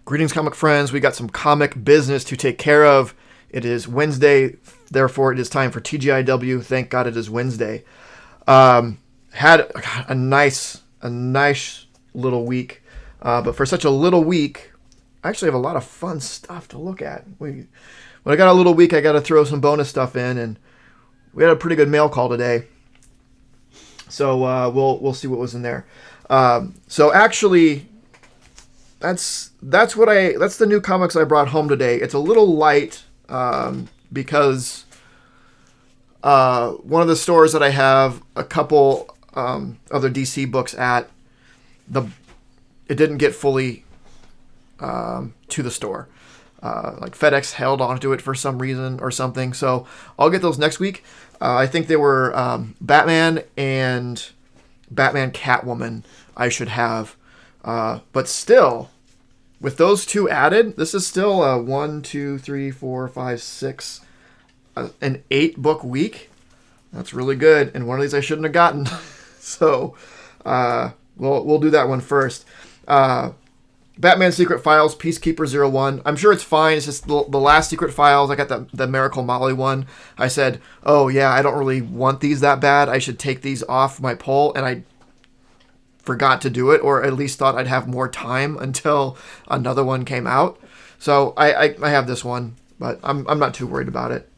Greetings, comic friends. We got some comic business to take care of. It is Wednesday, therefore it is time for TGIW. Thank God it is Wednesday. Had a nice little week, but for such a little week, I actually have a lot of fun stuff to look at. When I got a little week, I got to throw some bonus stuff in, and we had a pretty good mail call today. So we'll see what was in there. So actually, that's the new comics I brought home today. It's a little light because one of the stores that I have a couple other DC books at, it didn't get fully to the store. Like FedEx held onto it for some reason or something. So I'll get those next week. I think they were Batman and Batman Catwoman I should have. But still, with those two added, this is still a 1, 2, 3, 4, 5, 6, an 8-book week. That's really good. And one of these I shouldn't have gotten. So we'll do that one first. Batman Secret Files, Peacekeeper 01. I'm sure it's fine. It's just the last Secret Files. I got the Miracle Molly one. I said, oh yeah, I don't really want these that bad. I should take these off my poll. And I forgot to do it, or at least thought I'd have more time until another one came out. So I have this one, but I'm not too worried about it.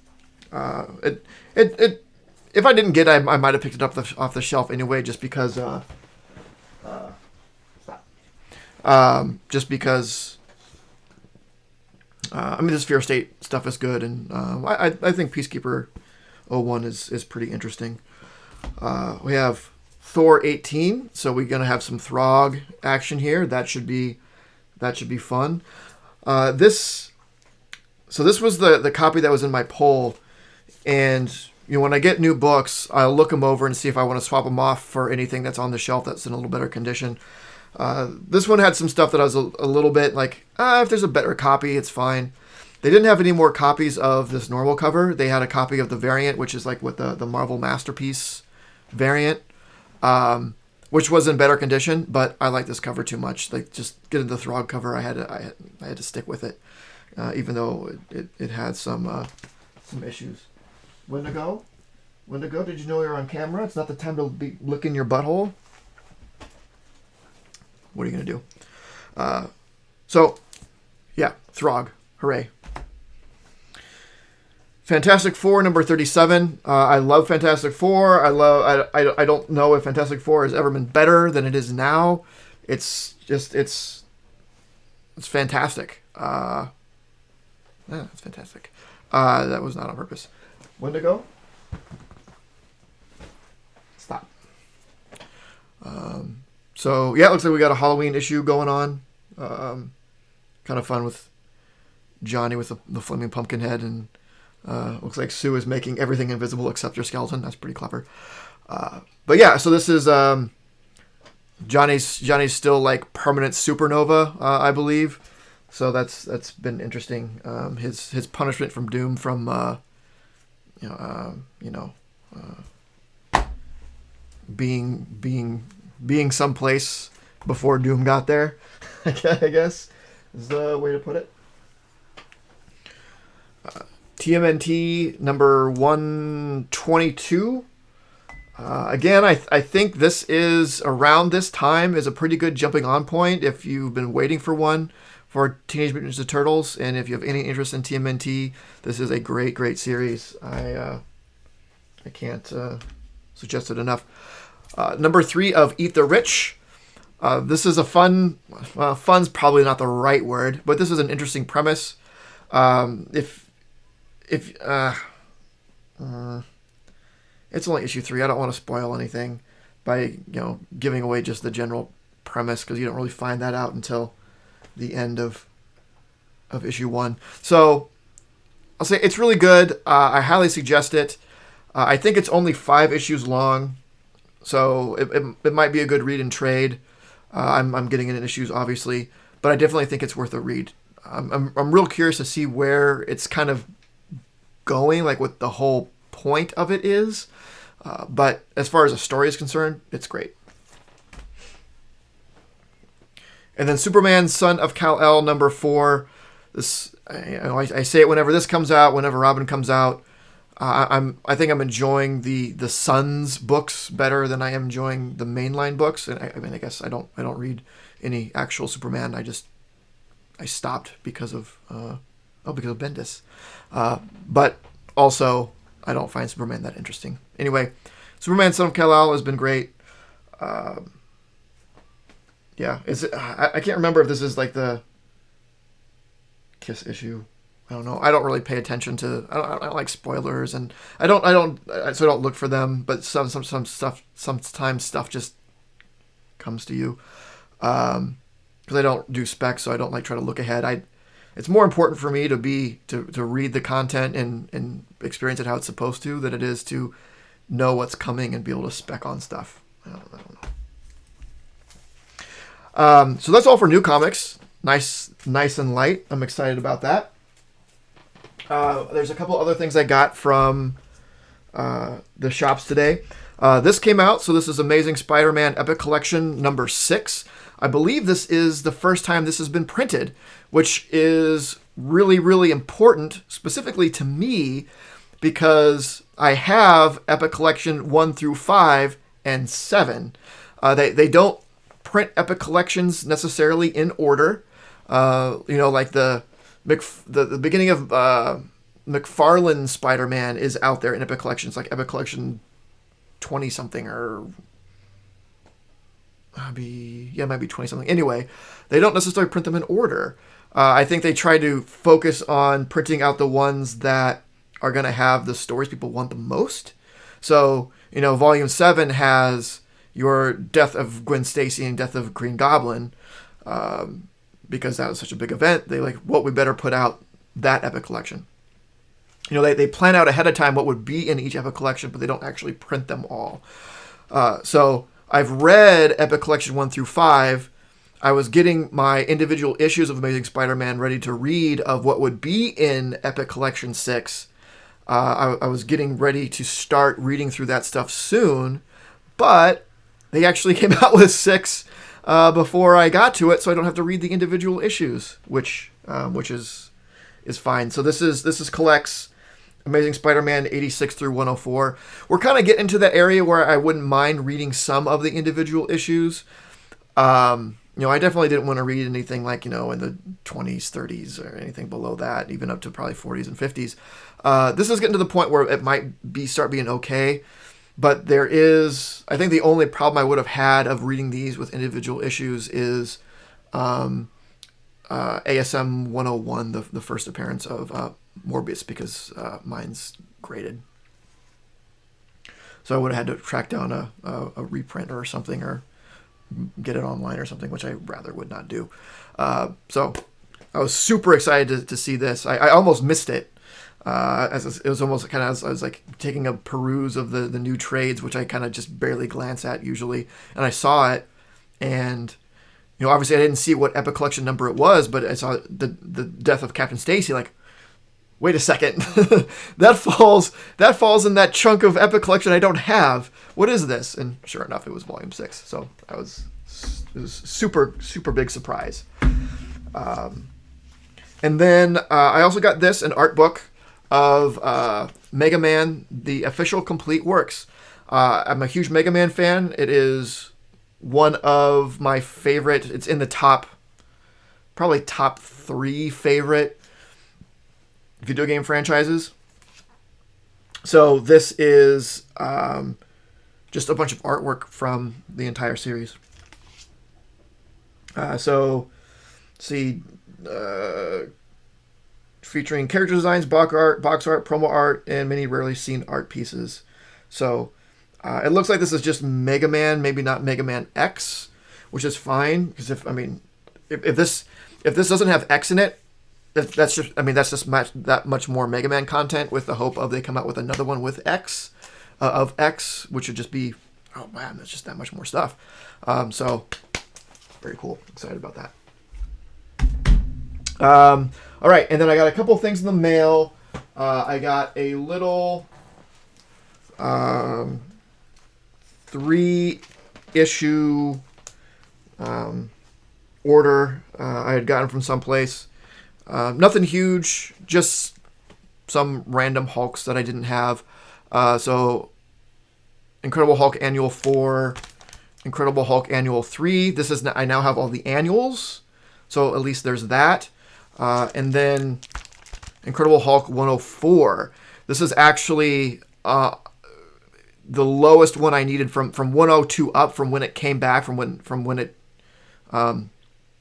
If I didn't get it, I might have picked it up off the shelf anyway, just because I mean, this Fear State stuff is good, and I think Peacekeeper 01 is pretty interesting. We have Thor 18, so we're gonna have some Throg action here. That should be fun. This was the copy that was in my poll, and when I get new books, I'll look them over and see if I want to swap them off for anything that's on the shelf that's in a little better condition. This one had some stuff that I was a little bit like, if there's a better copy, it's fine. They didn't have any more copies of this normal cover. They had a copy of the variant, which is like with the Marvel Masterpiece variant, which was in better condition, but I like this cover too much. Like, just getting the Throg cover, I had to stick with it, even though it had some issues. Wendigo? Did you know you're on camera? It's not the time to be licking your butthole. What are you going to do? So, yeah, Throg. Hooray. Fantastic Four, number 37. I love Fantastic Four. I don't know if Fantastic Four has ever been better than it is now. It's fantastic. It's fantastic. That was not on purpose. Wendigo? Stop. So, yeah, it looks like we got a Halloween issue going on. Kind of fun with Johnny with the flaming pumpkin head, and looks like Sue is making everything invisible except her skeleton. That's pretty clever. But yeah, so this is Johnny's still like permanent supernova, I believe. So that's been interesting. His punishment from Doom from being someplace before Doom got there, I guess is the way to put it. TMNT number 122. Again, I think this is around this time is a pretty good jumping on point if you've been waiting for one for Teenage Mutant Ninja Turtles, and if you have any interest in TMNT, this is a great series. I can't suggest it enough. Number 3 of Eat the Rich. This is a fun's probably not the right word, but this is an interesting premise. It's only issue 3. I don't want to spoil anything by giving away just the general premise, because you don't really find that out until the end of issue 1. So I'll say it's really good. I highly suggest it. I think it's only 5 issues long, so it might be a good read and trade. I'm getting it in issues, obviously, but I definitely think it's worth a read. I'm real curious to see where it's kind of going, like what the whole point of it is. But as far as the story is concerned, it's great. And then Superman, Son of Kal-El, number 4. This I say it whenever this comes out, whenever Robin comes out. I think I'm enjoying the Sons books better than I am enjoying the mainline books. And I guess I don't read any actual Superman. I stopped because of Bendis. But also I don't find Superman that interesting. Anyway, Superman, Son of Kal-El has been great. Yeah, I can't remember if this is like the Kiss issue. I don't know. I don't really pay attention to. I don't like spoilers, and I don't look for them. But some stuff, sometimes stuff just comes to you. Because I don't do specs, so I don't like try to look ahead. It's more important for me to read the content and experience it how it's supposed to than it is to know what's coming and be able to spec on stuff. I don't know. So that's all for new comics. Nice and light. I'm excited about that. There's a couple other things I got from the shops today. This came out, so this is Amazing Spider-Man Epic Collection number 6. I believe this is the first time this has been printed, which is really, really important, specifically to me, because I have Epic Collection 1 through 5 and 7. They don't print Epic Collections necessarily in order. Like the beginning of McFarlane Spider-Man is out there in Epic Collections, like Epic Collection 20 something or might be 20 something. Anyway, they don't necessarily print them in order. I think they try to focus on printing out the ones that are going to have the stories people want the most. So, Volume 7 has your Death of Gwen Stacy and Death of Green Goblin, because that was such a big event. They we better put out that Epic Collection. They plan out ahead of time what would be in each Epic Collection, but they don't actually print them all. So I've read Epic Collection 1 through 5. I was getting my individual issues of Amazing Spider-Man ready to read of what would be in Epic Collection 6. I was getting ready to start reading through that stuff soon, but they actually came out with 6 before I got to it, so I don't have to read the individual issues, which is fine. So this is collects Amazing Spider-Man 86 through 104. We're kind of getting into that area where I wouldn't mind reading some of the individual issues. I definitely didn't want to read anything like, in the 20s, 30s, or anything below that, even up to probably 40s and 50s. This is getting to the point where it might start being okay. But there is, I think the only problem I would have had of reading these with individual issues is ASM 101, the first appearance of Morbius, because mine's graded. So I would have had to track down a reprint or something, or get it online or something, which I rather would not do. So I was super excited to see this. I almost missed it. It was almost kind of, I was like taking a peruse of the new trades, which I kind of just barely glance at usually. And I saw it, and, obviously I didn't see what Epic Collection number it was, but I saw the death of Captain Stacy, like, wait a second, that falls in that chunk of Epic Collection I don't have. What is this? And sure enough, it was Volume 6. So it was super, super big surprise. And then I also got an art book of Mega Man, the official complete works. I'm a huge Mega Man fan. It is one of my favorite. It's in the probably top 3 favorite video game franchises. So this is just a bunch of artwork from the entire series. Featuring character designs, box art, promo art, and many rarely seen art pieces. So it looks like this is just Mega Man, maybe not Mega Man X, which is fine, because if this doesn't have X in it, that's just that much more Mega Man content, with the hope of they come out with another one with X, which would just be, oh man, that's just that much more stuff. So very cool. Excited about that. All right, and then I got a couple things in the mail. I got a little 3-issue order I had gotten from someplace. Nothing huge, just some random Hulks that I didn't have. So Incredible Hulk Annual 4, Incredible Hulk Annual 3. I now have all the annuals, so at least there's that. And then Incredible Hulk 104. This is actually the lowest one I needed from 102 up, from when it came back, from when it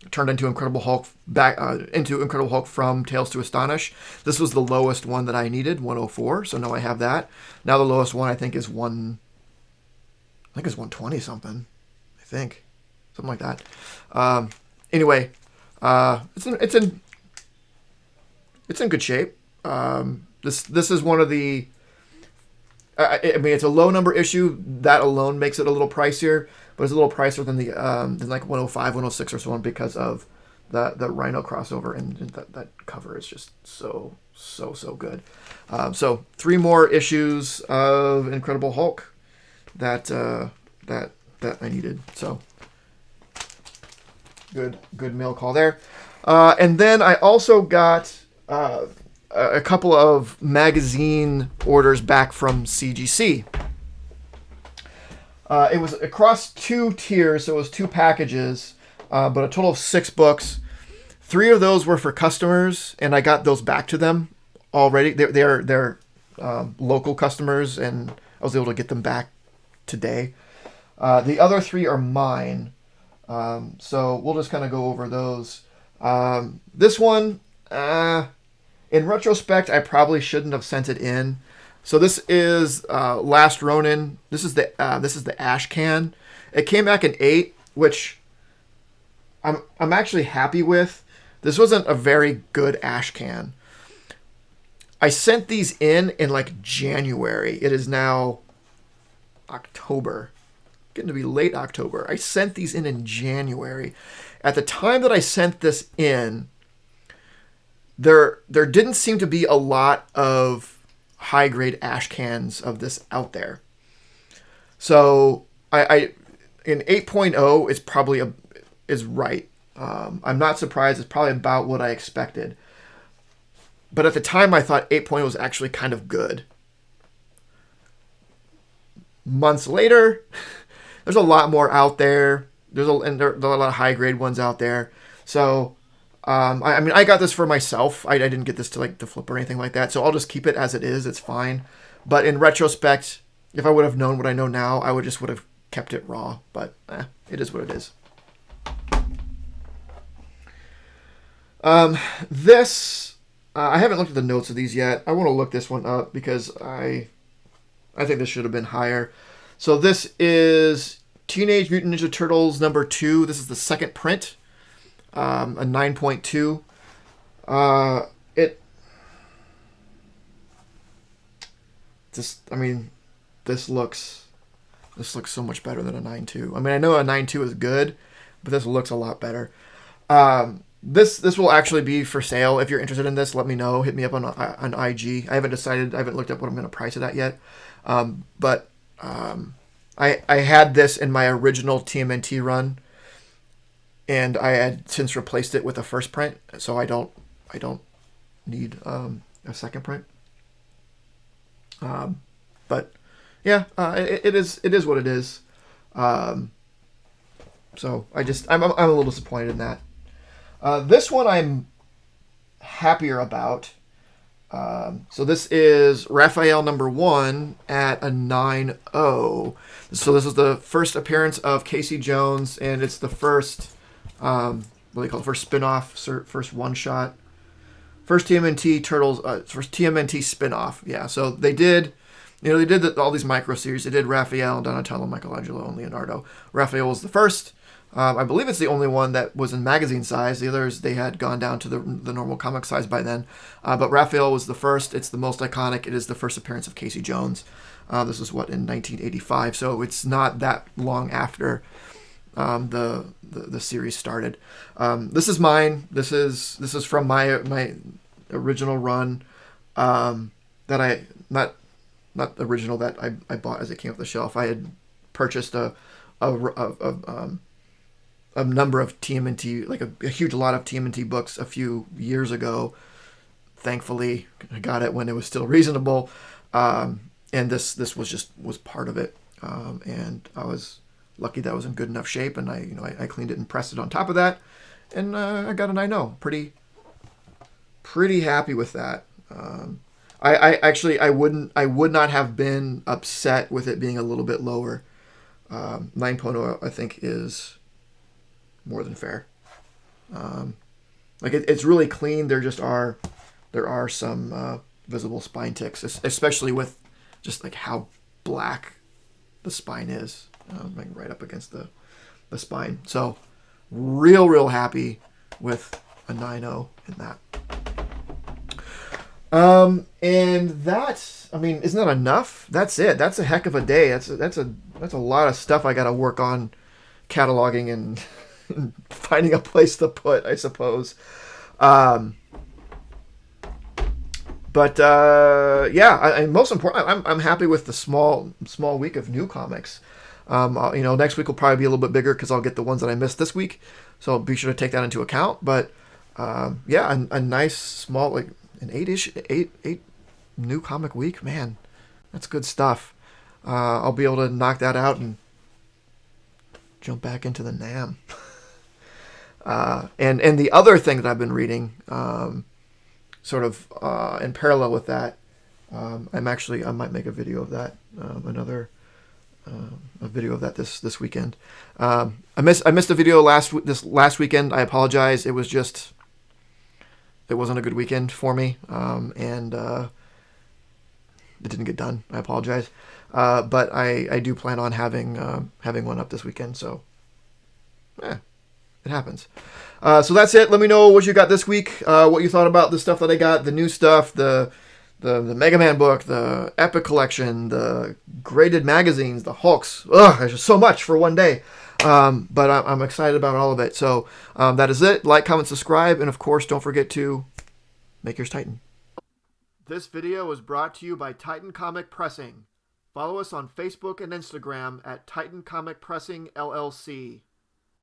turned into Incredible Hulk back into Incredible Hulk from Tales to Astonish. This was the lowest one that I needed, 104. So now I have that. Now the lowest one I think is 120 something. I think something like that. Anyway, it's in good shape. This is one of the. I mean, it's a low number issue. That alone makes it a little pricier, but it's a little pricier than the than like 105, 106 or so on, because of the Rhino crossover, and that cover is just so good. So 3 more issues of Incredible Hulk that I needed. So good mail call there. And then I also got a couple of magazine orders back from CGC. It was across 2 tiers, so it was 2 packages, but a total of 6 books. 3 of those were for customers, and I got those back to them already. They're local customers, and I was able to get them back today. The other 3 are mine, so we'll just kind of go over those. This one, in retrospect, I probably shouldn't have sent it in. So this is Last Ronin. This is the Ash can. It came back in 8, which I'm actually happy with. This wasn't a very good Ash can. I sent these in like January. It is now October. Getting to be late October. I sent these in January. At the time that I sent this in, there didn't seem to be a lot of high grade ash cans of this out there. So I in 8.0 is probably is right. I'm not surprised. It's probably about what I expected. But at the time, I thought 8.0 was actually kind of good. Months later, there's a lot more out there. There are a lot of high grade ones out there. So I mean, I got this for myself. I didn't get this to flip or anything like that. So I'll just keep it as it is. It's fine. But in retrospect, if I would have known what I know now, I would have kept it raw. But it is what it is. This, I haven't looked at the notes of these yet. I want to look this one up because I think this should have been higher. So this is Teenage Mutant Ninja Turtles number 2. This is the second print. A 9.2. This looks so much better than a 9.2. I mean, I know a 9.2 is good, but this looks a lot better. This will actually be for sale. If you're interested in this, let me know. Hit me up on IG. I haven't decided. I haven't looked up what I'm going to price it at yet. But I had this in my original TMNT run, and I had since replaced it with a first print, so I don't need a second print. But yeah, it is what it is. So I'm a little disappointed in that. This one I'm happier about. So this is Raphael number 1 at a 9.0. So this is the first appearance of Casey Jones, and it's the first, what do they call it? First spin-off, first one-shot. First TMNT Turtles, first TMNT spin-off. Yeah, so they did all these micro-series. They did Raphael, Donatello, Michelangelo, and Leonardo. Raphael was the first. I believe it's the only one that was in magazine size. The others, they had gone down to the normal comic size by then. But Raphael was the first. It's the most iconic. It is the first appearance of Casey Jones. This is in 1985. So it's not that long after the series started. This is mine. This is from my original run. That I not original that I bought as it came off the shelf. I had purchased a a number of TMNT, like a huge lot of TMNT books a few years ago. Thankfully, I got it when it was still reasonable, and this was part of it, and I was lucky that I was in good enough shape, and I cleaned it and pressed it on top of that, and I got an I know pretty happy with that. I would not have been upset with it being a little bit lower. 9.0 I think is more than fair. Like it's really clean. There are some visible spine ticks, especially with just like how black the spine is, like right up against the spine. So real happy with a 9.0 in that. And that's, I mean, isn't that enough? That's it. That's a heck of a day. That's a lot of stuff I got to work on cataloging and finding a place to put, I suppose. But yeah, most important, I'm happy with the small week of new comics. Next week will probably be a little bit bigger because I'll get the ones that I missed this week. So be sure to take that into account. But yeah, a nice small, like an eight new comic week, man, that's good stuff. I'll be able to knock that out and jump back into the NAM. And the other thing that I've been reading, sort of in parallel with that, I might make a video of that, a video of that this weekend. I missed a video this last weekend. I apologize. It wasn't a good weekend for me, and it didn't get done. I apologize, but I do plan on having one up this weekend. So, it happens. So that's it. Let me know what you got this week. What you thought about the stuff that I got, the new stuff, the Mega Man book, the Epic Collection, the graded magazines, the Hulks. Ugh, there's just so much for one day. But I'm excited about all of it. So that is it. Like, comment, subscribe, and of course, don't forget to make yours Titan. This video was brought to you by Titan Comic Pressing. Follow us on Facebook and Instagram at Titan Comic Pressing LLC.